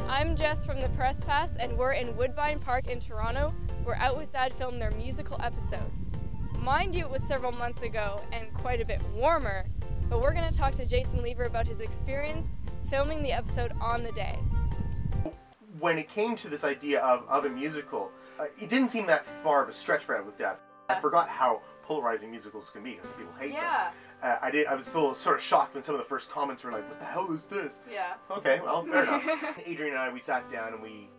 I'm Jess from the Press Pass, and we're in Woodbine Park in Toronto, where Out With Dad filmed their musical episode. Mind you, it was several months ago and quite a bit warmer, but we're going to talk to Jason Lever about his experience filming the episode on the day. When it came to this idea of a musical, it didn't seem that far of a stretch for Out With Dad. I forgot how polarizing musicals can be, because people hate them. I was still sort of shocked when some of the first comments were like, "What the hell is this?" Yeah. Okay, well, fair enough. Adrian and I, we sat down and we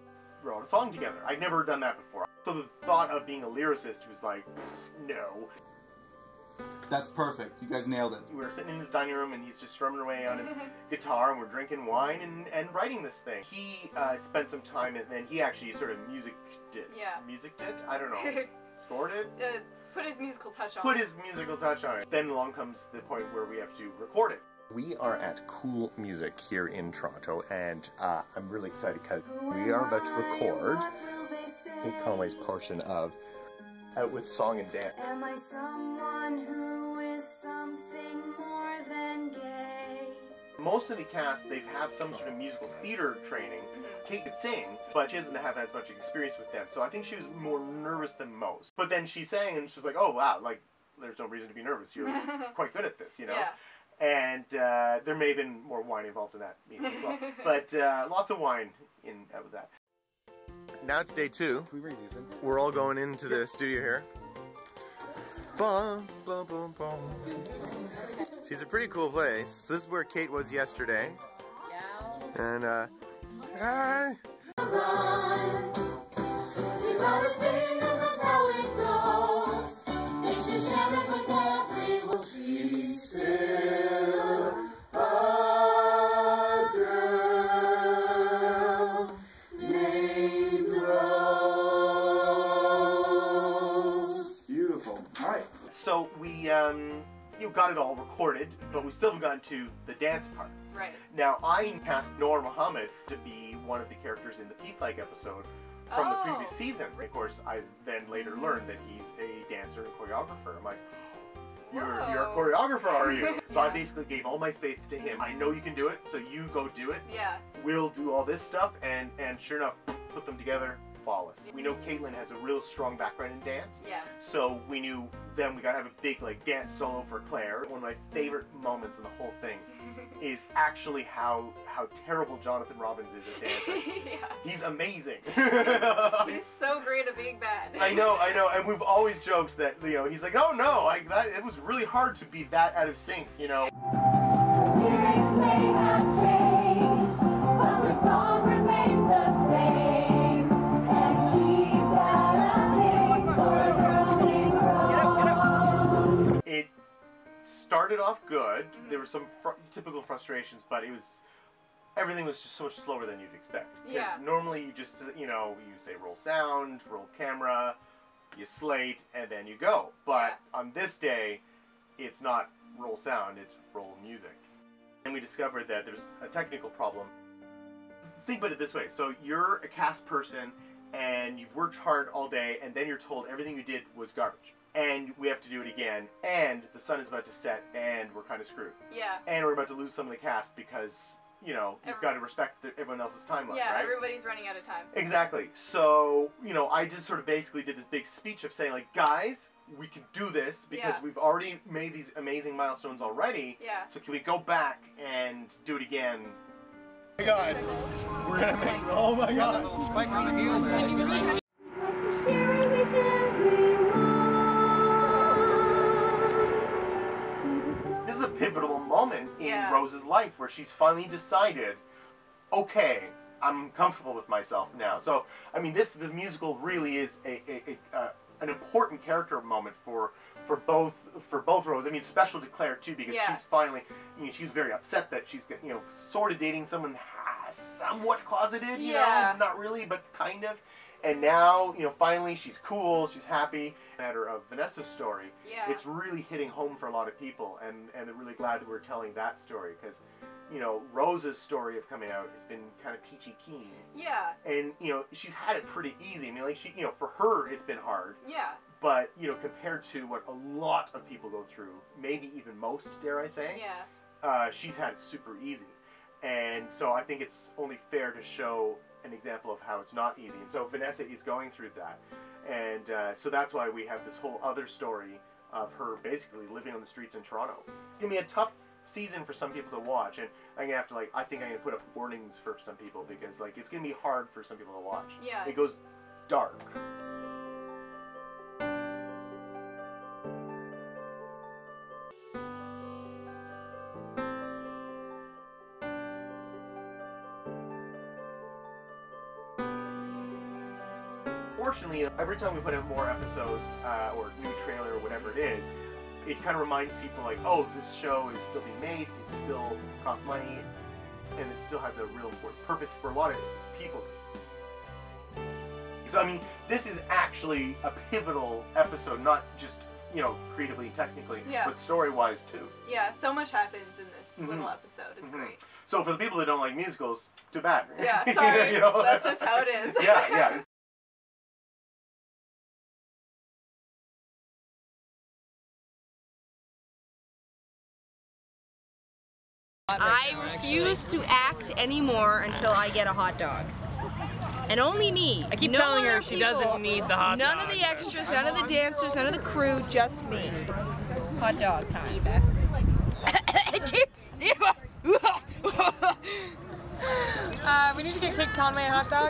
wrote a song together. I'd never done that before. So the thought of being a lyricist was like, no. That's perfect. You guys nailed it. We were sitting in his dining room and he's just strumming away on his guitar, and we're drinking wine and writing this thing. He spent some time and then he actually sort of musicked it. Yeah. Musicked it? I don't know. Scored it? Put his musical touch on it. Put his musical touch on it. Then along comes the point where we have to record it. We are at Cool Music here in Toronto, and I'm really excited because we are about to record Kate Conway's portion of Out With Song and Dance. Am I someone who is something more than gay? Most of the cast, they have some sort of musical theater training. Kate could sing, but she doesn't have as much experience with them, so I think she was more nervous than most. But then she sang and she's like, oh wow, like, there's no reason to be nervous, you're quite good at this, you know? Yeah. And there may have been more wine involved in that meeting as well. But lots of wine out with that. Now it's day 2. Can we bring these in? We're all going into the studio here. Bum, bum, bum, bum. See, it's a pretty cool place. So this is where Kate was yesterday. Yeah. And hi. So we, got it all recorded, but we still haven't gotten to the dance part. Right. Now, I cast Noor Mohammed to be one of the characters in the P-Flag episode from the previous season. Of course, I then later learned that he's a dancer and choreographer. I'm like, you're a choreographer, are you? So I basically gave all my faith to him. I know you can do it, so you go do it. Yeah. We'll do all this stuff, and sure enough, put them together. Flawless. We know Caitlin has a real strong background in dance. Yeah. So we knew then we gotta have a big dance solo for Claire. One of my favorite moments in the whole thing is actually how terrible Jonathan Robbins is at dancing. Yeah. He's amazing. He's so great at being bad. I know, and we've always joked that he's like, oh no, it was really hard to be that out of sync, you know. Lyrics may have changed, but the song remains the same. It started off good. There were some typical frustrations, but everything was just so much slower than you'd expect. Because normally you just, you say roll sound, roll camera, you slate, and then you go. But on this day, it's not roll sound, it's roll music. And we discovered that there's a technical problem. Think about it this way. So you're a cast person, and you've worked hard all day, and then you're told everything you did was garbage. And we have to do it again, and the sun is about to set, and we're kind of screwed. Yeah. And we're about to lose some of the cast because, you've got to respect everyone else's timeline, right? Everybody's running out of time. Exactly. So, I just sort of basically did this big speech of saying, guys, we can do this because we've already made these amazing milestones already. Yeah. So can we go back and do it again? Oh my God. We're going to make, oh my God. Spike on the heel, man. Pivotal moment in Rose's life where she's finally decided, okay, I'm comfortable with myself now. So, I mean, this musical really is an important character moment for both Rose. I mean, special to Claire too, because she's finally, she's very upset that she's sort of dating someone somewhat closeted, you know, not really, but kind of. And now, finally she's cool, she's happy. Matter of Vanessa's story, it's really hitting home for a lot of people, and they're really glad that we're telling that story, because, Rose's story of coming out has been kind of peachy keen. Yeah. And, she's had it pretty easy. I mean, for her, it's been hard. Yeah. But, compared to what a lot of people go through, maybe even most, dare I say, she's had it super easy. And so I think it's only fair to show an example of how it's not easy. And so Vanessa is going through that. And so that's why we have this whole other story of her basically living on the streets in Toronto. It's going to be a tough season for some people to watch. And I'm going to have to, like, I think I'm going to put up warnings for some people because, like, it's going to be hard for some people to watch. Yeah. It goes dark. Fortunately, every time we put out more episodes or new trailer or whatever it is, it kind of reminds people like, oh, this show is still being made, it still costs money, and it still has a real important purpose for a lot of people. So I mean, this is actually a pivotal episode, not just, you know, creatively and technically, but story-wise too. Yeah, so much happens in this little episode. It's great. So for the people that don't like musicals, too bad. Yeah, sorry. You know? That's just how it is. Yeah. I refuse to act anymore until I get a hot dog. And only me. I keep no telling her other she people, doesn't need the hot dog. None of the extras, none of the dancers, none of the crew, just me. Hot dog time. We need to get Kid Conway a hot dog.